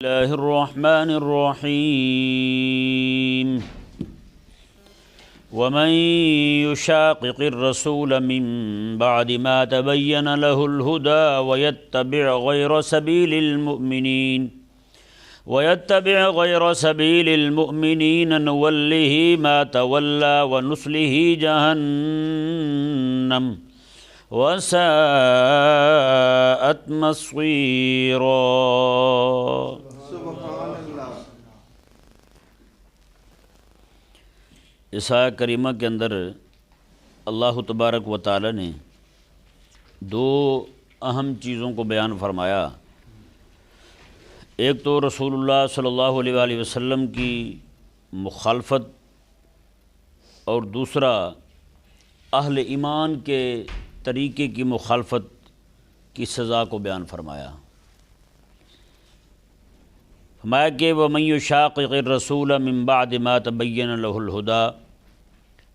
الله الرحمن الرحيم ومن يشاقق الرسول من بعد ما تبين له الهدى ويتبع غير سبيل المؤمنين نوله ما تولى ونصله جهنم وساءت مصيرا۔ اس آیت کریمہ کے اندر اللہ تبارک و تعالی نے دو اہم چیزوں کو بیان فرمایا۔ ایک تو رسول اللہ صلی اللہ علیہ وآلہ وسلم کی مخالفت، اور دوسرا اہل ایمان کے طریقے کی مخالفت کی سزا کو بیان فرمایا۔ فرمایا کہ وَمَن يُشَاقِقِ الرَّسُولَ مِن بَعْدِ مَا تَبَيَّنَ لَهُ الْهُدَى،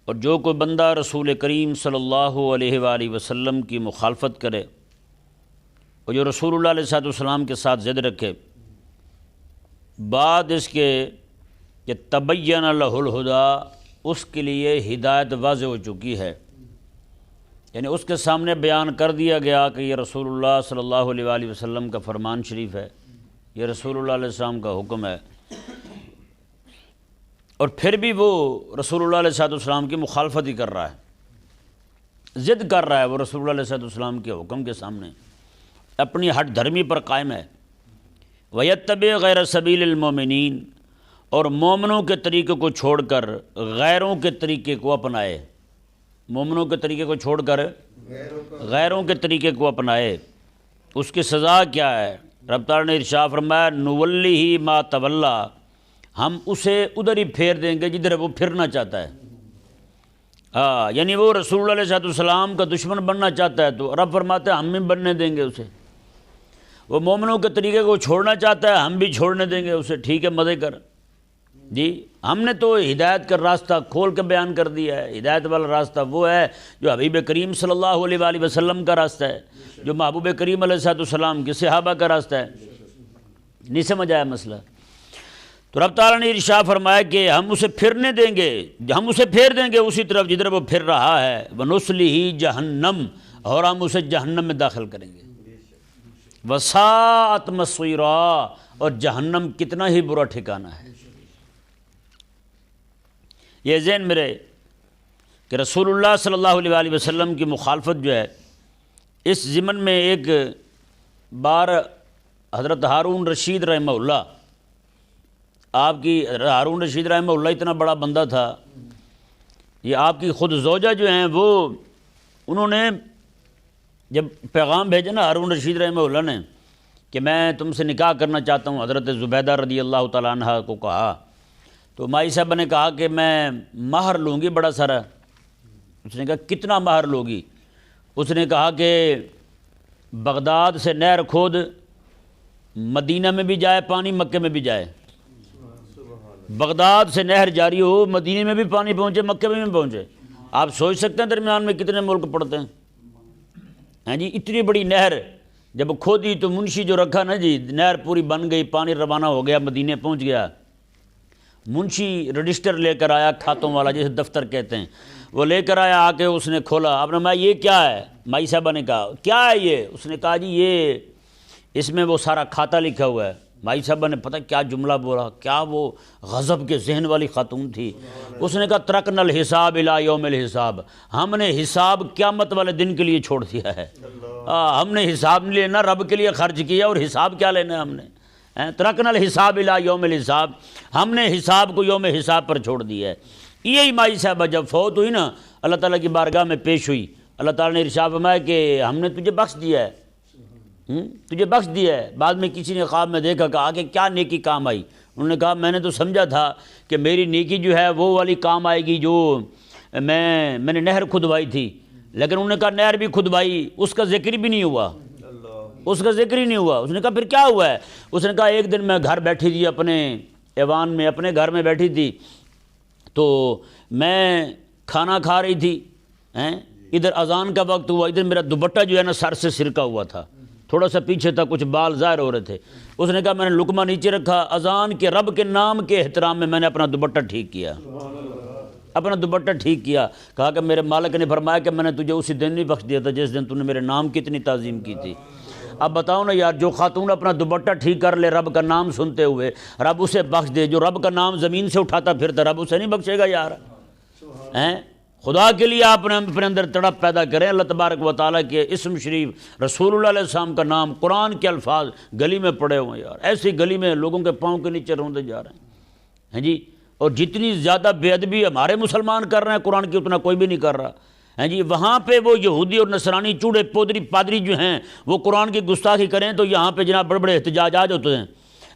اور جو کوئی بندہ رسول کریم صلی اللہ علیہ وآلہ وسلم کی مخالفت کرے، اور جو رسول اللہ علیہ السلام کے ساتھ ضد رکھے بعد اس کے کہ تبین لہ الہدیٰ، اس کے لیے ہدایت واضح ہو چکی ہے، یعنی اس کے سامنے بیان کر دیا گیا کہ یہ رسول اللہ صلی اللہ علیہ وآلہ وسلم کا فرمان شریف ہے، یہ رسول اللہ علیہ السلام کا حکم ہے، اور پھر بھی وہ رسول اللہ علیہ السلام کی مخالفت ہی کر رہا ہے، ضد کر رہا ہے، وہ رسول اللہ علیہ السلام کے حکم کے سامنے اپنی ہٹ دھرمی پر قائم ہے۔ وَيَتَّبِعْ غَيْرَ سَبِيلِ الْمُؤْمِنِينَ، اور مومنوں کے طریقے کو چھوڑ کر غیروں کے طریقے کو اپنائے، مومنوں کے طریقے کو چھوڑ کر غیروں کے طریقے کو اپنائے، اس کی سزا کیا ہے؟ رب تعالیٰ نے ارشاد فرمایا نُوَلِّهِ مَا تَوَلَّى، ہم اسے ادھر ہی پھیر دیں گے جدھر وہ پھرنا چاہتا ہے۔ یعنی وہ رسول اللہ علیہ السلام کا دشمن بننا چاہتا ہے تو رب فرماتے ہیں ہم بھی بننے دیں گے اسے، وہ مومنوں کے طریقے کو چھوڑنا چاہتا ہے ہم بھی چھوڑنے دیں گے اسے، ٹھیک ہے مزے کر جی۔ ہم نے تو ہدایت کا راستہ کھول کے بیان کر دیا ہے، ہدایت والا راستہ وہ ہے جو حبیب کریم صلی اللہ علیہ وآلہ وسلم کا راستہ ہے، جو محبوب کریم علیہ السلام کے صحابہ کا راستہ ہے۔ نہیں سمجھ آیا مسئلہ؟ تو رب تعالیٰ نے ارشاد فرمایا کہ ہم اسے پھرنے دیں گے، ہم اسے پھیر دیں گے اسی طرف جدھر وہ پھر رہا ہے، وَنُصْلِهِ جَهَنَّمَ، اور ہم اسے جہنم میں داخل کریں گے، وَسَاءَتْ مَصِيرًا، اور جہنم کتنا ہی برا ٹھکانہ ہے۔ یہ ذہن میں رہے کہ رسول اللہ صلی اللہ علیہ وآلہ وسلم کی مخالفت جو ہے، اس ضمن میں ایک بار حضرت ہارون رشید رحمہ اللہ، ہارون رشید رحمہ اللہ اتنا بڑا بندہ تھا، یہ آپ کی خود زوجہ جو ہیں وہ انہوں نے جب پیغام بھیجا نا ہارون رشید رحمہ اللہ نے کہ میں تم سے نکاح کرنا چاہتا ہوں، حضرت زبیدہ رضی اللہ تعالیٰ عنہ کو کہا، تو مائی صاحبہ نے کہا کہ میں مہر لوں گی بڑا سارا۔ اس نے کہا کتنا مہر لوگی؟ اس نے کہا کہ بغداد سے نہر کھود، مدینہ میں بھی جائے پانی، مکے میں بھی جائے، بغداد سے نہر جاری ہو، مدینہ میں بھی پانی پہنچے، مکے میں بھی پہنچے۔ آپ سوچ سکتے ہیں درمیان میں کتنے ملک پڑتے ہیں؟ ہاں جی، اتنی بڑی نہر جب کھودی تو منشی جو رکھا نا جی، نہر پوری بن گئی، پانی روانہ ہو گیا، مدینہ پہنچ گیا۔ منشی رجسٹر لے کر آیا، کھاتوں والا جیسے دفتر کہتے ہیں، وہ لے کر آیا، آ کے اس نے کھولا، آپ نے کہا یہ کیا ہے؟ مائی صاحبہ نے کہا کیا ہے یہ؟ اس نے کہا جی یہ اس میں وہ سارا کھاتا لکھا ہوا ہے۔ مائی صاحبہ نے پتہ کیا جملہ بولا، کیا وہ غضب کے ذہن والی خاتون تھی۔ اس نے کہا ترکنا الحساب الی یوم الحساب، ہم نے حساب قیامت والے دن کے لیے چھوڑ دیا ہے، ہم نے حساب نہیں لینا، رب کے لیے خرچ کیا اور حساب کیا لینا ہے ہم نے؟ ترکنا الحساب الی یوم الحساب، ہم نے حساب کو یوم حساب پر چھوڑ دیا ہے۔ یہی مائی صاحبہ جب فوت ہوئی نا، اللہ تعالیٰ کی بارگاہ میں پیش ہوئی، اللہ تعالیٰ نے ارشاد فرمایا کہ ہم نے تجھے بخش دیا ہے، تجھے بخش دیا ہے۔ بعد میں کسی نے خواب میں دیکھا، کہا کہ کیا نیکی کام آئی؟ انہوں نے کہا میں نے تو سمجھا تھا کہ میری نیکی جو ہے وہ والی کام آئے گی جو میں نے نہر کھدوائی تھی، لیکن انہوں نے کہا نہر بھی کھدوائی، اس کا ذکر بھی نہیں ہوا، اس کا ذکر ہی نہیں ہوا۔ اس نے کہا پھر کیا ہوا ہے؟ اس نے کہا ایک دن میں گھر بیٹھی تھی، اپنے ایوان میں اپنے گھر میں بیٹھی تھی، تو میں کھانا کھا رہی تھی، ادھر اذان کا وقت ہوا، ادھر میرا دوپٹہ جو ہے نا سر سے سرکا ہوا تھا، تھوڑا سا پیچھے تھا، کچھ بال ظاہر ہو رہے تھے. اس نے کہا میں نے لقمہ نیچے رکھا، اذان کے رب کے نام کے احترام میں نے اپنا دوپٹہ ٹھیک کیا، اپنا دوپٹہ ٹھیک کیا. کہا کہ میرے مالک نے فرمایا کہ میں نے تجھے اسی دن نہیں بخش دیا تھا جس دن تو نے میرے نام کی اتنی تعظیم کی تھی. اب بتاؤ نا یار، جو خاتون اپنا دوپٹہ ٹھیک کر لے رب کا نام سنتے ہوئے، رب اسے بخش دے. جو رب کا نام زمین سے اٹھاتا پھرتا، رب اسے نہیں بخشے گا یار. خدا کے لیے آپ نے اپنے اندر تڑپ پیدا کریں. اللہ تبارک و تعالیٰ کے اسم شریف، رسول اللہ علیہ السلام کا نام، قرآن کے الفاظ گلی میں پڑے ہوئے یار. ایسی گلی میں لوگوں کے پاؤں کے نیچے روندے جا رہے ہیں جی. اور جتنی زیادہ بے ادبی ہمارے مسلمان کر رہے ہیں قرآن کی، اتنا کوئی بھی نہیں کر رہا جی. وہاں پہ وہ یہودی اور نصرانی چوڑے پودری پادری جو ہیں وہ قرآن کی گستاخی کریں تو یہاں پہ جناب بڑے بڑے احتجاجات ہوتے ہیں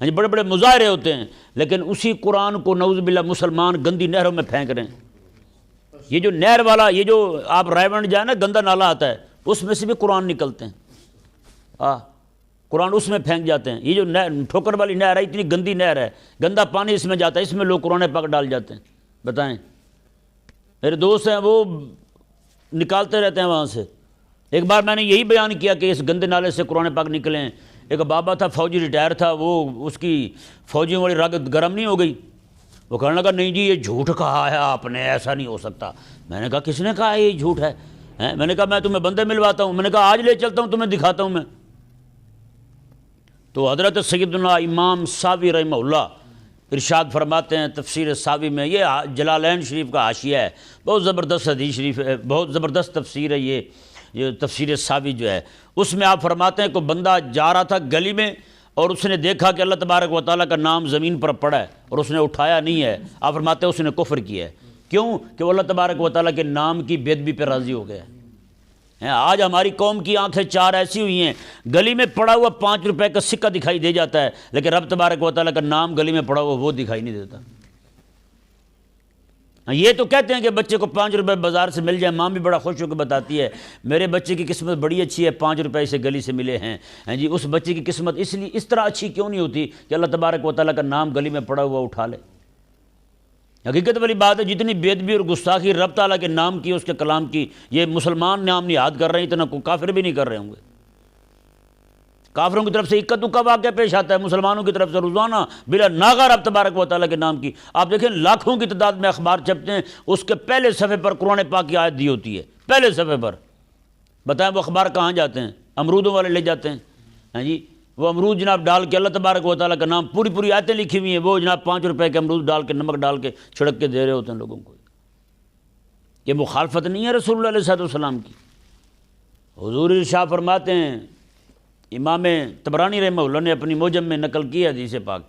جی، بڑے بڑے مظاہرے ہوتے ہیں. لیکن اسی قرآن کو نعوذ باللہ مسلمان گندی نہروں میں پھینک رہے ہیں. یہ جو نہر والا، یہ جو آپ رائے بند جائے نا، گندا نالا آتا ہے، اس میں سے بھی قرآن نکلتے ہیں. قرآن اس میں پھینک جاتے ہیں. یہ جو ٹھوکر والی نہر ہے، اتنی گندی نہر ہے، گندا پانی اس میں جاتا ہے، اس میں لوگ قرآن پاک ڈال جاتے ہیں. بتائیں، میرے دوست ہیں وہ نکالتے رہتے ہیں وہاں سے. ایک بار میں نے یہی بیان کیا کہ اس گندے نالے سے قرآن پاک نکلے ہیں. ایک بابا تھا، فوجی ریٹائر تھا، وہ اس کی فوجیوں والی رگ گرم نہیں ہو گئی. وہ کہنے لگا نہیں جی یہ جھوٹ کہا ہے آپ نے، ایسا نہیں ہو سکتا. میں نے کہا کس نے کہا ہے یہ جھوٹ ہے؟ میں نے کہا میں تمہیں بندے ملواتا ہوں. میں نے کہا آج لے چلتا ہوں، تمہیں دکھاتا ہوں میں. تو حضرت سیدنا امام ساوی رحمہ اللہ ارشاد فرماتے ہیں تفسیر ساوی میں، یہ جلالین شریف کا حاشیہ ہے، بہت زبردست حدیث شریف ہے، بہت زبردست تفسیر ہے یہ تفسیر ساوی جو ہے. اس میں آپ فرماتے ہیں کہ بندہ جا رہا تھا گلی میں اور اس نے دیکھا کہ اللہ تبارک و تعالیٰ کا نام زمین پر پڑا ہے اور اس نے اٹھایا نہیں ہے. آپ فرماتے ہیں اس نے کفر کیا ہے. کیوں؟ کہ وہ اللہ تبارک و تعالیٰ کے نام کی بے ادبی پہ راضی ہو گیا ہے. آج ہماری قوم کی آنکھیں چار ایسی ہوئی ہیں، گلی میں پڑا ہوا 5 روپے کا سکہ دکھائی دے جاتا ہے، لیکن رب تبارک و تعالیٰ کا نام گلی میں پڑا ہوا وہ دکھائی نہیں دیتا. یہ تو کہتے ہیں کہ بچے کو 5 روپے بازار سے مل جائے، ماں بھی بڑا خوش ہو کے بتاتی ہے میرے بچے کی قسمت بڑی اچھی ہے، 5 روپے اسے گلی سے ملے ہیں جی. اس بچے کی قسمت اس لیے اس طرح اچھی کیوں نہیں ہوتی کہ اللہ تبارک و تعالیٰ کا نام گلی میں پڑا ہوا اٹھا لے؟ حقیقت والی بات ہے، جتنی بے ادبی اور گستاخی رب تعالیٰ کے نام کی، اس کے کلام کی، یہ مسلمان نام نہاد کر رہے ہیں، اتنا کوئی کافر بھی نہیں کر رہے ہوں گے. کافروں کی طرف سے اکا دکا واقعہ پیش آتا ہے، مسلمانوں کی طرف سے روزانہ بلا ناغہ رب تبارک و تعالیٰ کے نام کی. آپ دیکھیں لاکھوں کی تعداد میں اخبار چھپتے ہیں، اس کے پہلے صفحے پر قرآن پاک کی آیت دی ہوتی ہے، پہلے صفحے پر. بتائیں وہ اخبار کہاں جاتے ہیں؟ امرودوں والے لے جاتے ہیں جی. وہ امرود جناب ڈال کے اللہ تبارک و تعالیٰ کا نام، پوری پوری آیتیں لکھی ہوئی ہیں، وہ جناب 5 روپے کے امرود ڈال کے، نمک ڈال کے چھڑک کے دے رہے ہوتے ہیں لوگوں کو. یہ مخالفت نہیں ہے رسول اللہ علیہ السلام کی. حضور ارشاد فرماتے ہیں، امام طبرانی رحمہ اللہ نے اپنی موجم میں نقل کی حدیث پاک،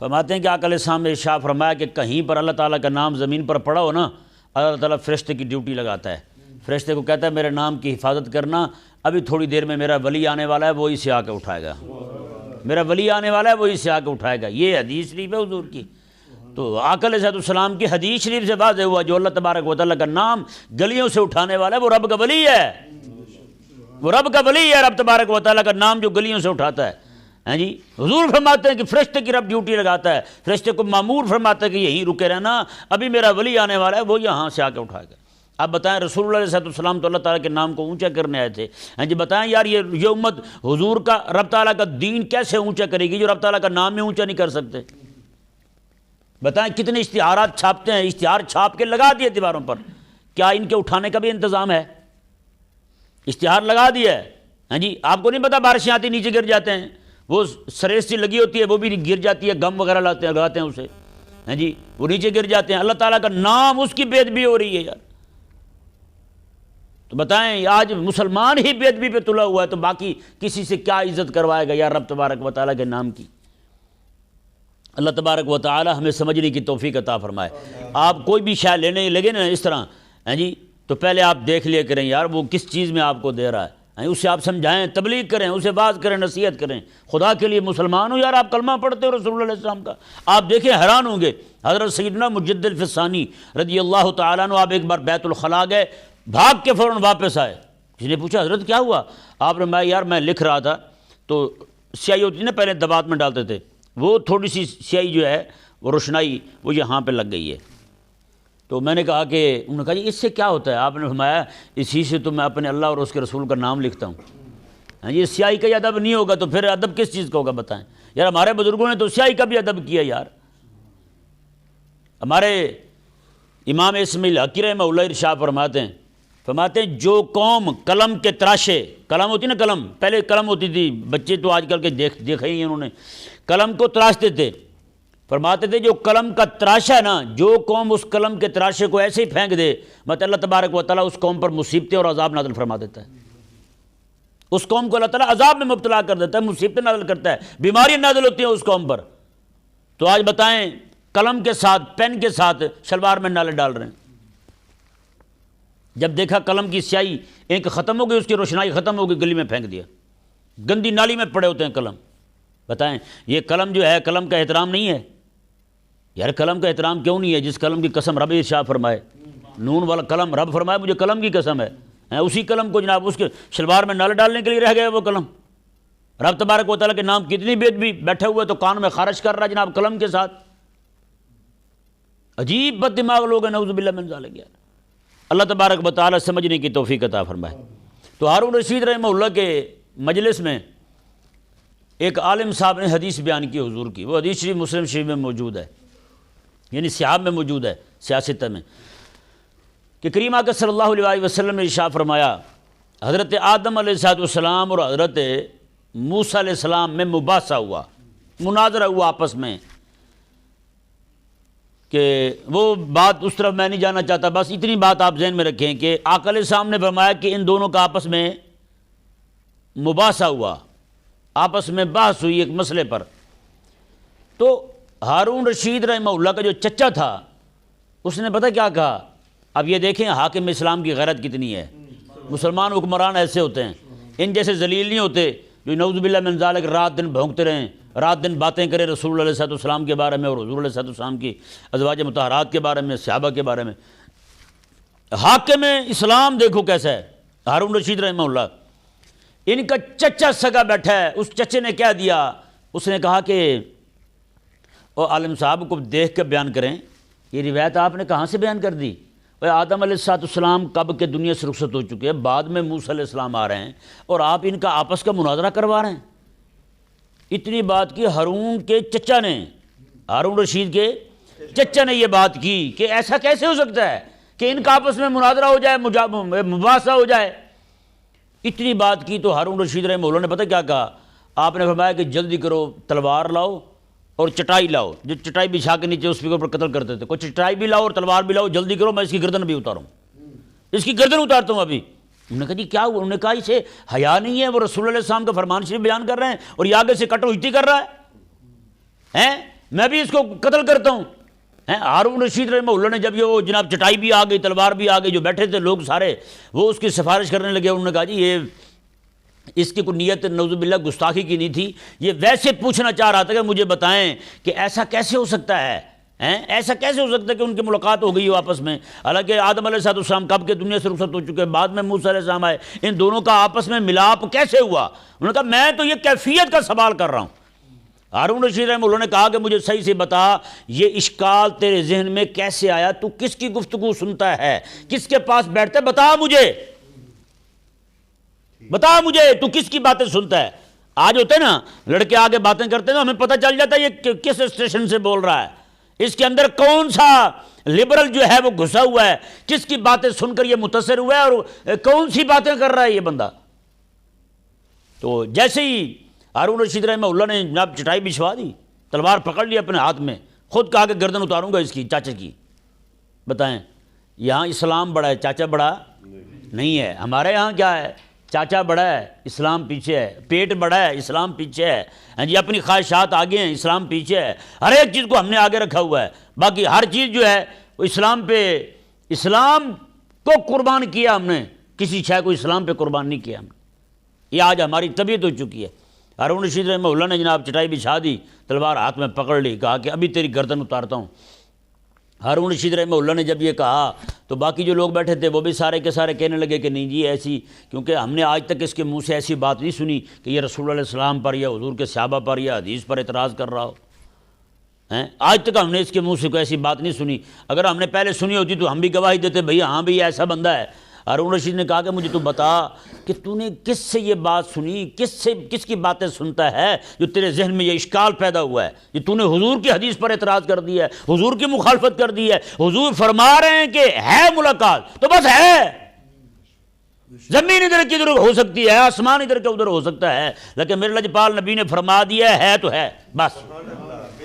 فرماتے ہیں کہ آقا علیہ السلام نے ارشاد فرمایا کہ کہیں پر اللہ تعالیٰ کا نام زمین پر پڑا ہو نا، اللہ تعالیٰ فرشتے کی ڈیوٹی لگاتا ہے. فرشتے کو کہتا ہے میرے نام کی حفاظت کرنا، ابھی تھوڑی دیر میں میرا ولی آنے والا ہے، وہی سے آ کے اٹھائے گا. میرا ولی آنے والا ہے، وہی سے آ کے اٹھائے گا. یہ حدیث شریف ہے حضور کی. تو آقا علیہ السلام کی حدیث شریف سے واضح ہوا جو اللہ تبارک و تعالیٰ کا نام گلیوں سے اٹھانے والا ہے وہ رب کا ولی ہے، وہ رب کا ولی ہے. رب تبارک و تعالیٰ کا نام جو گلیوں سے اٹھاتا ہے جی. حضور فرماتے ہیں کہ فرشتے کی رب ڈیوٹی لگاتا ہے، فرشتے کو مامور فرماتا ہے کہ یہیں رکے رہنا، ابھی میرا ولی آنے والا ہے، وہ یہاں سے آ کے اٹھائے گا. اب بتائیں رسول اللہ علیہ السلام تو اللہ تعالیٰ کے نام کو اونچا کرنے آئے تھے جی. بتائیں یار یہ امت حضور کا، رب تعالیٰ کا دین کیسے اونچا کرے گی جو رب تعالیٰ کا نام میں اونچا نہیں کر سکتے؟ بتائیں کتنے اشتہارات چھاپتے ہیں، اشتہار چھاپ کے لگا دیے دیواروں پر، کیا ان کے اٹھانے کا بھی انتظام ہے؟ اشتہار لگا دیا ہے جی. آپ کو نہیں پتا بارشیں آتی نیچے گر جاتے ہیں، وہ سریس سی لگی ہوتی ہے وہ بھی گر جاتی ہے، گم وغیرہ لگاتے ہیں اسے جی، وہ نیچے گر جاتے ہیں. اللہ تعالیٰ کا نام اس کی بے ادبی ہو رہی ہے یار. تو بتائیں آج مسلمان ہی بے ادبی پہ تلا ہوا ہے تو باقی کسی سے کیا عزت کروائے گا یار رب تبارک و تعالیٰ کے نام کی. اللہ تبارک و تعالیٰ ہمیں سمجھنے کی توفیق عطا فرمائے. آپ کوئی بھی شے لینے لگے نا اس طرح جی، تو پہلے آپ دیکھ لیا کریں یار وہ کس چیز میں آپ کو دے رہا ہے، اسے آپ سمجھائیں، تبلیغ کریں، اسے باز کریں، نصیحت کریں. خدا کے لیے مسلمان ہو یار، آپ کلمہ پڑھتے ہو رسول اللہ علیہ السلام کا. آپ دیکھیں حیران ہوں گے، حضرت سیدنا مجد الفسانی رضی اللہ تعالیٰ عنہ آپ ایک بار بیت الخلاء گئے، بھاگ کے فوراً واپس آئے. کسی نے پوچھا حضرت کیا ہوا؟ آپ نے یار میں لکھ رہا تھا تو سیاہی ہوتی نا، پہلے دبات میں ڈالتے تھے، وہ تھوڑی سی سیاہی جو ہے وہ روشنائی وہ یہاں پہ لگ گئی ہے. تو میں نے کہا کہ انہوں نے کہا جی اس سے کیا ہوتا ہے؟ آپ نے فرمایا اسی سے تو میں اپنے اللہ اور اس کے رسول کا نام لکھتا ہوں. ہاں یہ سیاہی کا ادب نہیں ہوگا تو پھر ادب کس چیز کا ہوگا بتائیں یار؟ ہمارے بزرگوں نے تو سیاہی کا بھی ادب کیا یار. ہمارے امام اسماعیل حقی رحمہ اللہ ارشاد فرماتے ہیں جو قوم قلم کے تراشے، قلم ہوتی نا قلم، پہلے قلم ہوتی تھی، بچے تو آج کل کے دیکھا ہی ہیں انہوں نے، قلم کو تراشتے تھے. فرماتے تھے جو قلم کا تراشا ہے نا، جو قوم اس قلم کے تراشے کو ایسے ہی پھینک دے، مطلب اللہ تبارک و تعالیٰ اس قوم پر مصیبتیں اور عذاب نازل فرما دیتا ہے. اس قوم کو اللہ تعالیٰ عذاب میں مبتلا کر دیتا ہے، مصیبتیں نازل کرتا ہے، بیماریاں نازل ہوتی ہیں اس قوم پر. تو آج بتائیں قلم کے ساتھ، پین کے ساتھ شلوار میں نالے ڈال رہے ہیں. جب دیکھا قلم کی سیاہی انک ختم ہو گئی، اس کی روشنائی ختم ہو گئی، گلی میں پھینک دیا. گندی نالی میں پڑے ہوتے ہیں قلم. بتائیں یہ قلم جو ہے، قلم کا احترام نہیں ہے یار؟ قلم کا احترام کیوں نہیں ہے جس قلم کی قسم رب ارشاد فرمائے، نون والا قلم رب فرمائے مجھے قلم کی قسم ہے، اسی قلم کو جناب اس کے شلوار میں نالے ڈالنے کے لیے رہ گیا وہ قلم. رب تبارک و تعالیٰ کے نام کتنی بے ادبی، بیٹھے ہوئے تو کان میں خارش کر رہا ہے جناب قلم کے ساتھ. عجیب بد دماغ لوگ ہیں، نعوذ باللہ من ذالک. اللہ تبارک و تعالیٰ سمجھنے کی توفیق عطا فرمائے. تو ہارون رشید رحمہ اللہ کے مجلس میں ایک عالم صاحب نے حدیث بیان کی حضور کی. وہ حدیث شریف مسلم شریف میں موجود ہے، یعنی صحاح میں موجود ہے، سیاست میں، کہ کریم آقا صلی اللہ علیہ وسلم نے ارشاد فرمایا حضرت آدم علیہ السلام اور حضرت موسیٰ علیہ السلام میں مباحثہ ہوا، مناظرہ ہوا آپس میں. کہ وہ بات اس طرف میں نہیں جانا چاہتا، بس اتنی بات آپ ذہن میں رکھیں کہ آقا علیہ السلام نے فرمایا کہ ان دونوں کا آپس میں مباحثہ ہوا، آپس میں بحث ہوئی ایک مسئلے پر. تو ہارون رشید رحمہ اللہ کا جو چچا تھا اس نے پتہ کیا کہا؟ اب یہ دیکھیں حاکم اسلام کی غیرت کتنی ہے. مسلمان حکمران ایسے ہوتے ہیں، ان جیسے ذلیل نہیں ہوتے جو نعوذ باللہ من ذالک رات دن بھونکتے رہیں، رات دن باتیں کریں رسول اللہ علیہ السلام کے بارے میں اور حضور علیہ السلام کی ازواج مطہرات کے بارے میں، صحابہ کے بارے میں. حاکم اسلام دیکھو کیسا ہے ہارون رشید رحمہ اللہ. ان کا چچا سگا بیٹھا ہے، اس چچے نے کیا دیا؟ اس نے کہا کہ او عالم صاحب کو دیکھ کے بیان کریں، یہ روایت آپ نے کہاں سے بیان کر دی؟ آدم علیہ السلام کب کے دنیا سے رخصت ہو چکے ہیں، بعد میں موسیٰ علیہ السلام آ رہے ہیں اور آپ ان کا آپس کا مناظرہ کروا رہے ہیں. اتنی بات کی ہارون کے چچا نے، ہارون رشید کے چچا نے یہ بات کی کہ ایسا کیسے ہو سکتا ہے کہ ان کا آپس میں مناظرہ ہو جائے، مباحثہ ہو جائے. اتنی بات کی تو ہارون رشید رحمہ اللہ نے پتہ کیا کہا؟ آپ نے فرمایا کہ جلدی کرو، تلوار لاؤ اور چٹائی لاؤ. جو چٹائی بچھا کے نیچے اس کے اوپر قتل کرتے تھے، کوئی چٹائی بھی لاؤ اور تلوار بھی لاؤ، جلدی کرو میں اس کی گردن بھی اتاروں، اس کی گردن اتارتا ہوں ابھی. انہوں نے کہا جی کیا ہوا؟ انہوں نے کہا اسے حیا نہیں ہے، وہ رسول اللہ علیہ السلام کا فرمان شریف بیان کر رہے ہیں اور یہ آگے سے کٹو ہجتی کر رہا ہے، میں بھی اس کو قتل کرتا ہوں. ہارون رشید رحمہ اللہ نے جب یہ وہ جناب چٹائی بھی آ گئی، تلوار بھی آ گئی، جو بیٹھے تھے لوگ سارے وہ اس کی سفارش کرنے لگے. انہوں نے کہا جی یہ اس کی کوئی نیت نعوذ باللہ گستاخی کی نہیں تھی، یہ ویسے پوچھنا چاہ رہا تھا کہ مجھے بتائیں کہ ایسا کیسے ہو سکتا ہے، ایسا کیسے ہو سکتا ہے کہ ان کی ملاقات ہو گئی ہو آپس میں، حالانکہ آدم علیہ السلام کب کے دنیا سے رخصت ہو چکے، بعد میں موسیٰ علیہ السلام آئے، ان دونوں کا آپس میں ملاپ کیسے ہوا؟ انہوں نے کہا میں تو یہ کیفیت کا سوال کر رہا ہوں. ہارون رشید رحمہ اللہ نے کہا کہ مجھے صحیح سے بتا یہ اشکال تیرے ذہن میں کیسے آیا؟ تو کس کی گفتگو سنتا ہے، کس کے پاس بیٹھتا ہے؟ بتا مجھے تو کس کی باتیں سنتا ہے. آج ہوتے ہیں نا لڑکے آگے باتیں کرتے ہیں، ہمیں پتہ چل جاتا ہے یہ کس اسٹیشن سے بول رہا ہے، اس کے اندر کون سا لبرل جو ہے وہ گھسا ہوا ہے، کس کی باتیں سن کر یہ متاثر ہوا ہے اور کون سی باتیں کر رہا ہے یہ بندہ. تو جیسے ہی ہارون رشید رحمہ اللہ نے جناب چٹائی بچھوا دی، تلوار پکڑ لی اپنے ہاتھ میں، خود کہا کہ گردن اتاروں گا اس کی، چاچا کی. بتائیں یہاں اسلام بڑا ہے، چاچا بڑا نہیں ہے. ہمارے یہاں کیا ہے؟ چاچا بڑا ہے، اسلام پیچھے ہے، پیٹ بڑا ہے، اسلام پیچھے ہے، ہاں جی اپنی خواہشات آگے ہیں، اسلام پیچھے ہے. ہر ایک چیز کو ہم نے آگے رکھا ہوا ہے، باقی ہر چیز جو ہے وہ اسلام پہ، اسلام کو قربان کیا ہم نے، کسی شے کو اسلام پہ قربان نہیں کیا ہم نے. یہ آج ہماری طبیعت ہو چکی ہے. ہارون رشید رحمہ اللہ نے جناب چٹائی بچھا دی، تلوار ہاتھ میں پکڑ لی، کہا کہ ابھی تیری گردن اتارتا ہوں. ہارون رشید رحمہ اللہ نے جب یہ کہا تو باقی جو لوگ بیٹھے تھے وہ بھی سارے کے سارے کہنے لگے کہ نہیں جی ایسی، کیونکہ ہم نے آج تک اس کے منہ سے ایسی بات نہیں سنی کہ یہ رسول اللہ علیہ السلام پر یا حضور کے صحابہ پر یا حدیث پر اعتراض کر رہا ہو. آج تک ہم نے اس کے منہ سے کوئی ایسی بات نہیں سنی. اگر ہم نے پہلے سنی ہوتی تو ہم بھی گواہی دیتے بھئی ہاں بھی ایسا بندہ ہے. ہارون رشید نے کہا کہ مجھے تو بتا کہ تو نے کس سے یہ بات سنی، کس کی باتیں سنتا ہے جو تیرے ذہن میں یہ اشکال پیدا ہوا ہے، یہ تو نے حضور کی حدیث پر اعتراض کر دیا ہے، حضور کی مخالفت کر دی ہے، حضور فرما رہے ہیں کہ ہے ملاقات تو بس ہے، زمین ادھر کی ادھر ہو سکتی ہے، آسمان ادھر کے ادھر ہو سکتا ہے، لیکن میرے لجپال نبی نے فرما دیا ہے تو ہے، بس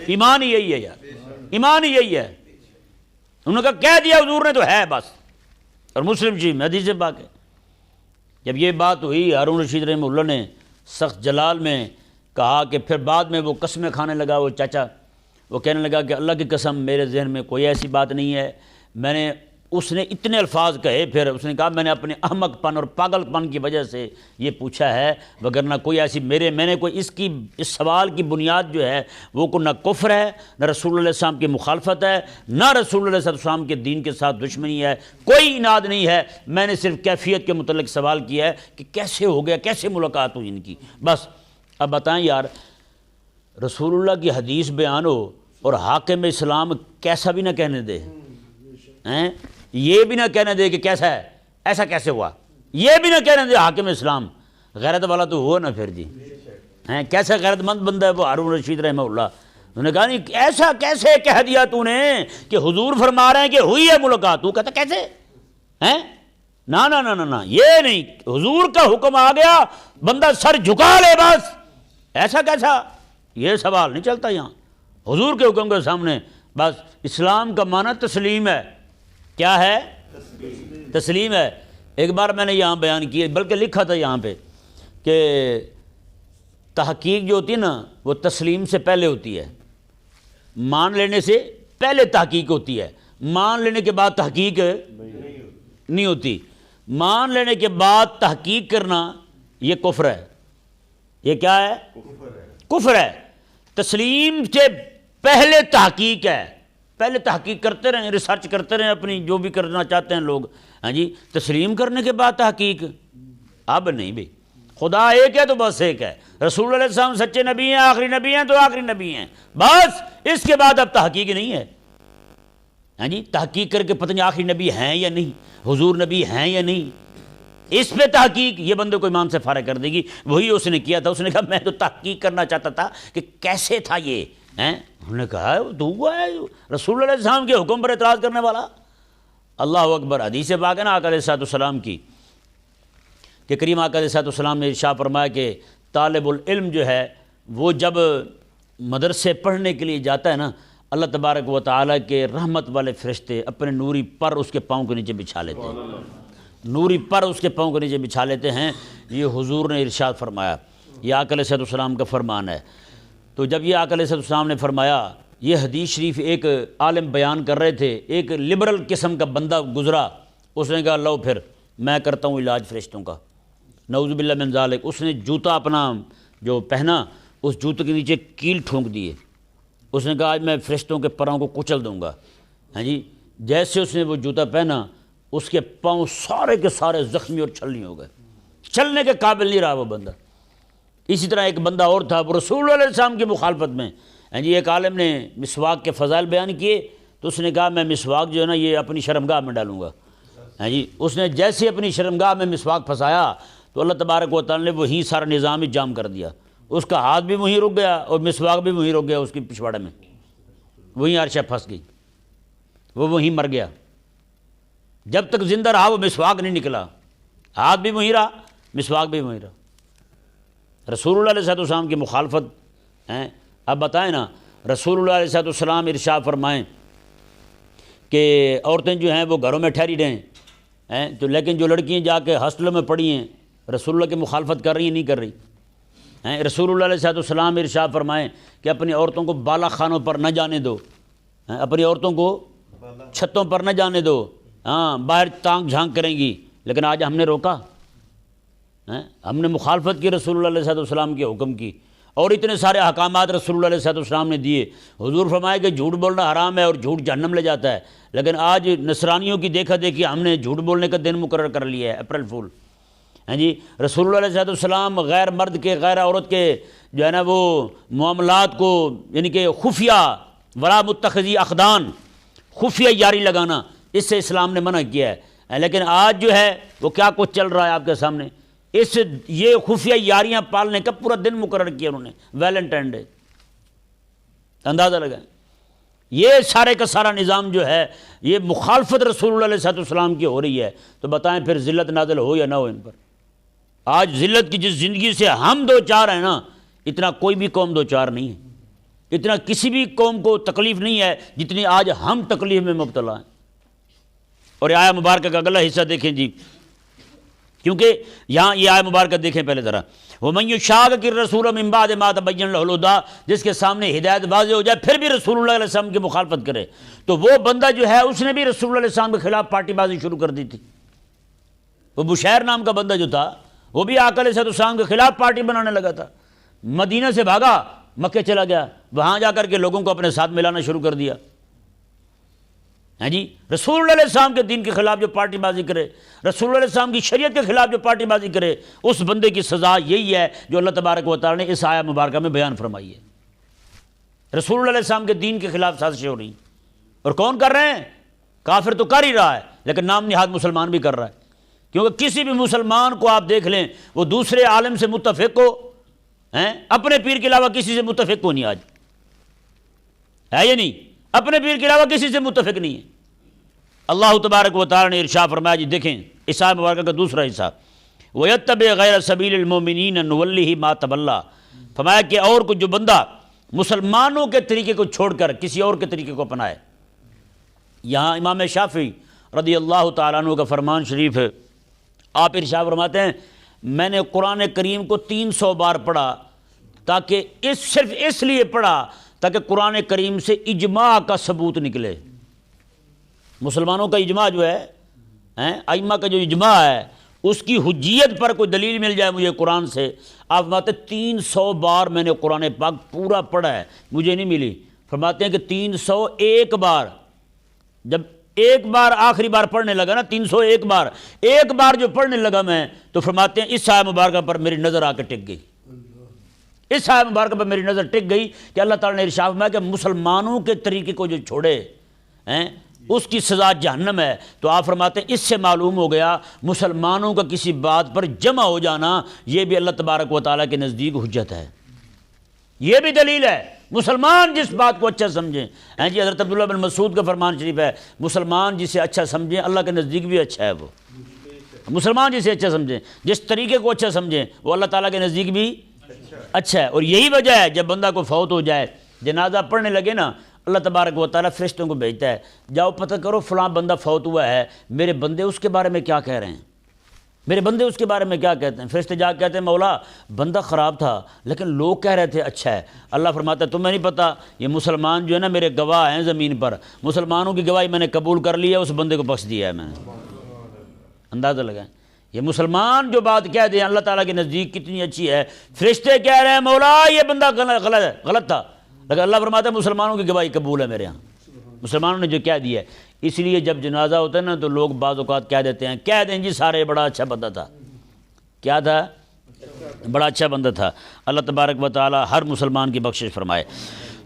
ایمان ہی یہی ہے یار، ایمان ہی یہی ہے۔ انہوں نے کہا کہہ دیا حضور نے تو ہے بس۔ اور مسلم شریف میں حدیث پاک ہے۔ جب یہ بات ہوئی ہارون رشید رحمہ اللہ نے سخت جلال میں کہا کہ پھر بعد میں وہ قسمیں کھانے لگا، وہ چاچا وہ کہنے لگا کہ اللہ کی قسم میرے ذہن میں کوئی ایسی بات نہیں ہے، میں نے اس نے اتنے الفاظ کہے، پھر اس نے کہا میں نے اپنے احمق پن اور پاگل پن کی وجہ سے یہ پوچھا ہے، وگرنہ کوئی ایسی میں نے کوئی اس سوال کی بنیاد جو ہے وہ نہ کفر ہے، نہ رسول اللہ علیہ السلام کی مخالفت ہے، نہ رسول اللہ علیہ السلام کے دین کے ساتھ دشمنی ہے، کوئی اناد نہیں ہے، میں نے صرف کیفیت کے متعلق سوال کیا ہے کہ کیسے ہو گیا، کیسے ملاقات ہوئی ان کی، بس۔ اب بتائیں یار، رسول اللہ کی حدیث بیان ہو اور حاکم اسلام کیسا بھی نہ کہنے دے، یہ بھی نہ کہنے دے کہ کیسا ہے، ایسا کیسے ہوا، یہ بھی نہ کہنے دے حاکم اسلام، غیرت والا تو ہوا نا پھر جی، کیسا غیرت مند بندہ ہے وہ ہارون رشید رحمہ اللہ۔ انہوں نے کہا نہیں ایسا کیسے کہہ دیا تو نے کہ حضور فرما رہے ہیں کہ ہوئی ہے ملاقات، تو کہتا کیسے ہیں، نہ نہ نہ نہ یہ نہیں، حضور کا حکم آ گیا بندہ سر جھکا لے بس، ایسا کیسا، یہ سوال نہیں چلتا یہاں، حضور کے حکم کے سامنے بس۔ اسلام کا معنی تسلیم ہے، کیا ہے، تسلیم ہے۔ ایک بار میں نے یہاں بیان کیا، بلکہ لکھا تھا یہاں پہ کہ تحقیق جو ہوتی ہے نا وہ تسلیم سے پہلے ہوتی ہے، مان لینے سے پہلے تحقیق ہوتی ہے، مان لینے کے بعد تحقیق نہیں ہوتی، مان لینے کے بعد تحقیق کرنا یہ کفر ہے، یہ کیا ہے، کفر ہے۔ تسلیم سے پہلے تحقیق ہے، پہلے تحقیق کرتے رہیں، ریسرچ کرتے رہیں اپنی جو بھی کرنا چاہتے ہیں لوگ، ہاں جی، تسلیم کرنے کے بعد تحقیق اب نہیں بھئی، خدا ایک ہے تو بس ایک ہے، رسول اللہ علیہ السلام سچے نبی ہیں، آخری نبی ہیں تو آخری نبی ہیں، بس اس کے بعد اب تحقیق نہیں ہے، ہاں جی، تحقیق کر کے پتہ نہیں آخری نبی ہیں یا نہیں، حضور نبی ہیں یا نہیں، اس پہ تحقیق یہ بندے کو ایمان سے فارغ کر دے گی۔ وہی اس نے کیا تھا، اس نے کہا میں تو تحقیق کرنا چاہتا تھا کہ کیسے تھا یہ، انہوں نے کہا تو ہوا ہے رسول اللہ علیہ السلام کے حکم پر اعتراض کرنے والا۔ اللہ اکبر، حدیث پاک ہے نا آقا علیہ السلام کی کہ کریم آقا علیہ السلام نے ارشاد فرمایا کہ طالب العلم جو ہے وہ جب مدرسے پڑھنے کے لیے جاتا ہے نا، اللہ تبارک و تعالیٰ کے رحمت والے فرشتے اپنے نوری پر اس کے پاؤں کے نیچے بچھا لیتے ہیں، نوری پر اس کے پاؤں کے نیچے بچھا لیتے ہیں، یہ حضور نے ارشاد فرمایا، یہ آقا علیہ السلام کا فرمان ہے۔ تو جب یہ آقا علیہ السلام نے فرمایا، یہ حدیث شریف ایک عالم بیان کر رہے تھے، ایک لبرل قسم کا بندہ گزرا، اس نے کہا لو پھر میں کرتا ہوں علاج فرشتوں کا، نعوذ باللہ من ذالک۔ اس نے جوتا اپنا جو پہنا، اس جوتے کے نیچے کیل ٹھونک دیے، اس نے کہا آج میں فرشتوں کے پروں کو کچل دوں گا، ہاں جی، جیسے اس نے وہ جوتا پہنا اس کے پاؤں سارے کے سارے زخمی اور چھلنی ہو گئے، چلنے کے قابل نہیں رہا وہ بندہ۔ اسی طرح ایک بندہ اور تھا، وہ رسول اللہ علیہ السلام کی مخالفت میں، ہاں جی، ایک عالم نے مسواک کے فضائل بیان کیے تو اس نے کہا میں مسواک جو ہے نا یہ اپنی شرمگاہ میں ڈالوں گا، ہاں جی، اس نے جیسے اپنی شرمگاہ میں مسواک پھنسایا تو اللہ تبارک و تعالیٰ نے وہیں سارا نظام ہی جام کر دیا، اس کا ہاتھ بھی وہیں رک گیا اور مسواک بھی وہیں رک گیا، اس کی پچھواڑے میں وہیں عرشہ پھنس گئی، وہ وہیں مر گیا، جب تک زندہ رہا وہ مسواک نہیں نکلا، ہاتھ بھی وہیں رہا، مسواک بھی وہیں رہا۔ رسول اللہ علیہ السلام کی مخالفت ہیں۔ اب بتائیں نا، رسول اللہ علیہ السلام ارشاد فرمائیں کہ عورتیں جو ہیں وہ گھروں میں ٹھہری رہیں، تو لیکن جو لڑکیاں جا کے ہاسٹلوں میں پڑھی ہیں رسول اللہ کی مخالفت کر رہی ہیں نہیں کر رہی، رسول اللہ علیہ السلام ارشاد فرمائیں کہ اپنی عورتوں کو بالا خانوں پر نہ جانے دو، اپنی عورتوں کو چھتوں پر نہ جانے دو، ہاں باہر تانگ جھانک کریں گی، لیکن آج ہم نے روکا، ہم نے مخالفت کی رسول اللہ علیہ السلام کے حکم کی، اور اتنے سارے احکامات رسول اللہ علیہ السلام نے دیے۔ حضور فرمائے کہ جھوٹ بولنا حرام ہے اور جھوٹ جہنم لے جاتا ہے، لیکن آج نصرانیوں کی دیکھا دیکھی ہم نے جھوٹ بولنے کا دن مقرر کر لیا ہے، اپریل فول، ہاں جی۔ رسول اللہ علیہ السلام غیر مرد کے غیر عورت کے جو ہے نا وہ معاملات کو یعنی کہ خفیہ ولا متخذی اخدان، خفیہ یاری لگانا، اس سے اسلام نے منع کیا ہے۔ لیکن آج جو ہے وہ کیا کچھ چل رہا ہے آپ کے سامنے. یہ خفیہ یاریاں پالنے کا پورا دن مقرر کیا انہوں نے، ویلنٹائن ڈے. اندازہ لگائیں. یہ سارے کا سارا نظام جو ہے یہ مخالفت رسول اللہ علیہ السلام کی ہو رہی ہے. تو بتائیں پھر ذلت نازل ہو یا نہ ہو ان پر. آج ذلت کی جس زندگی سے ہم دو چار ہیں نا، اتنا کوئی بھی قوم دو چار نہیں ہے، اتنا کسی بھی قوم کو تکلیف نہیں ہے جتنی آج ہم تکلیف میں مبتلا ہیں. اور یہ آیہ مبارکہ کا اگلا حصہ دیکھیں جی، کیونکہ یہاں یہ آیہ مبارکہ دیکھیں پہلے ذرا. وَمَن يُشَاقِقِ الرَّسُولَ مِن بَعْدِ مَا تَبَيَّنَ لَهُ الْهُدَىٰ، جس کے سامنے ہدایت واضح ہو جائے پھر بھی رسول اللہ علیہ السلام کی مخالفت کرے، تو وہ بندہ جو ہے اس نے بھی رسول اللہ علیہ السلام کے خلاف پارٹی بازی شروع کر دی تھی. وہ بشیر نام کا بندہ جو تھا وہ بھی آقا علیہ السلام کے خلاف پارٹی بنانے لگا تھا. مدینہ سے بھاگا، مکے چلا گیا، وہاں جا کر کے لوگوں کو اپنے ساتھ ملانا شروع کر دیا. ہاں جی، رسول اللہ علیہ السلام کے دین کے خلاف جو پارٹی بازی کرے، رسول اللہ علیہ السلام کی شریعت کے خلاف جو پارٹی بازی کرے، اس بندے کی سزا یہی ہے جو اللہ تبارک و تعالی نے اس آیہ مبارکہ میں بیان فرمائی ہے. رسول اللہ علیہ السلام کے دین کے خلاف سازشیں ہو رہی ہیں. اور کون کر رہے ہیں؟ کافر تو کر ہی رہا ہے، لیکن نام نہاد مسلمان بھی کر رہا ہے. کیونکہ کسی بھی مسلمان کو آپ دیکھ لیں، وہ دوسرے عالم سے متفق ہو، اپنے پیر کے علاوہ کسی سے متفق ہو نہیں. آج ہے یا نہیں؟ اپنے پیر کے علاوہ کسی سے متفق نہیں ہے. اللہ تبارک و تعالی نے ارشاد فرمایا جی دیکھیں اس آیہ مبارکہ کا دوسرا حصہ، وَيَتَّبِعْ غَيْرَ سَبِيلِ الْمُؤْمِنِينَ نُوَلِّهِ مَا تَوَلَّىٰ. فرمایا کہ اور کوئی جو بندہ مسلمانوں کے طریقے کو چھوڑ کر کسی اور کے طریقے کو اپنائے. یہاں امام شافعی رضی اللہ تعالیٰ عنہ کا فرمان شریف ہے. آپ ارشاد فرماتے ہیں میں نے قرآن کریم کو 300 بار پڑھا، تاکہ صرف اس لیے پڑھا تاکہ قرآن کریم سے اجماع کا ثبوت نکلے. مسلمانوں کا اجماع جو ہے، ائمہ کا جو اجماع ہے، اس کی حجیت پر کوئی دلیل مل جائے مجھے قرآن سے. آپ فرماتے ہیں 300 بار میں نے قرآن پاک پورا پڑھا ہے، مجھے نہیں ملی. فرماتے ہیں کہ 301 بار، جب ایک بار آخری بار پڑھنے لگا نا، 301 بار ایک بار جو پڑھنے لگا میں، تو فرماتے ہیں اس آیہ مبارکہ پر میری نظر آ کے ٹک گئی. اس آیہ مبارکہ پر میری نظر ٹک گئی کہ اللہ تعالیٰ نے ارشاد فرمایا کہ مسلمانوں کے طریقے کو جو چھوڑے اس کی سزا جہنم ہے. تو آپ فرماتے ہیں اس سے معلوم ہو گیا مسلمانوں کا کسی بات پر جمع ہو جانا یہ بھی اللہ تبارک و تعالیٰ کے نزدیک حجت ہے. یہ بھی دلیل ہے مسلمان جس بات کو اچھا سمجھیں. جی حضرت عبداللہ بن مسعود کا فرمان شریف ہے، مسلمان جسے اچھا سمجھیں اللہ کے نزدیک بھی اچھا ہے. وہ مسلمان جسے اچھا سمجھیں، جس طریقے کو اچھا سمجھیں، وہ اللہ تعالیٰ کے نزدیک بھی اچھا ہے. اور یہی وجہ ہے جب بندہ کو فوت ہو جائے، جنازہ پڑھنے لگے نا، اللہ تبارک و تعالیٰ فرشتوں کو بھیجتا ہے، جاؤ پتہ کرو فلاں بندہ فوت ہوا ہے، میرے بندے اس کے بارے میں کیا کہہ رہے ہیں، میرے بندے اس کے بارے میں کیا کہتے ہیں. فرشتے جا کے کہتے ہیں مولا بندہ خراب تھا لیکن لوگ کہہ رہے تھے اچھا ہے. اللہ فرماتا ہے تمہیں نہیں پتہ یہ مسلمان جو ہے نا میرے گواہ ہیں زمین پر، مسلمانوں کی گواہی میں نے قبول کر لی ہے، اس بندے کو بخش دیا ہے میں نے. اندازہ لگائیں یہ مسلمان جو بات کہہ دیں اللہ تعالیٰ کے نزدیک کتنی اچھی ہے. فرشتے کہہ رہے ہیں مولا یہ بندہ غلط تھا، لیکن اللہ فرماتا ہے مسلمانوں کی گواہی قبول ہے میرے ہاں، مسلمانوں نے جو کہہ دیا ہے. اس لیے جب جنازہ ہوتا ہے نا تو لوگ بعض اوقات کہہ دیتے ہیں، کہہ دیں جی سارے بڑا اچھا بندہ تھا. کیا تھا؟ بڑا اچھا بندہ تھا. اللہ تبارک و تعالی ہر مسلمان کی بخشش فرمائے.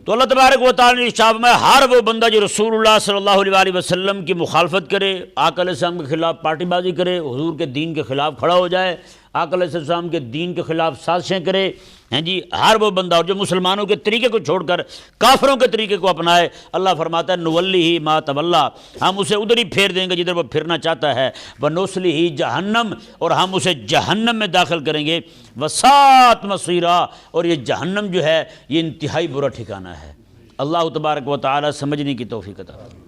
تو اللہ تبارک و تعالی نے ارشاد فرمایا ہر وہ بندہ جو رسول اللہ صلی اللہ علیہ وسلم کی مخالفت کرے، آقا علیہ السلام کے خلاف پارٹی بازی کرے، حضور کے دین کے خلاف کھڑا ہو جائے، آقا علیہ السلام کے دین کے خلاف سازشیں کرے، جی ہر وہ بندہ اور جو مسلمانوں کے طریقے کو چھوڑ کر کافروں کے طریقے کو اپنائے، اللہ فرماتا ہے نولیہ ما تولیٰ، ہم اسے ادھر ہی پھیر دیں گے جدھر وہ پھرنا چاہتا ہے، ونصلہ جہنم، اور ہم اسے جہنم میں داخل کریں گے، وساءت مصیرا، اور یہ جہنم جو ہے یہ انتہائی برا ٹھکانہ ہے. اللہ تبارک و تعالی سمجھنے کی توفیق عطا فرمائے.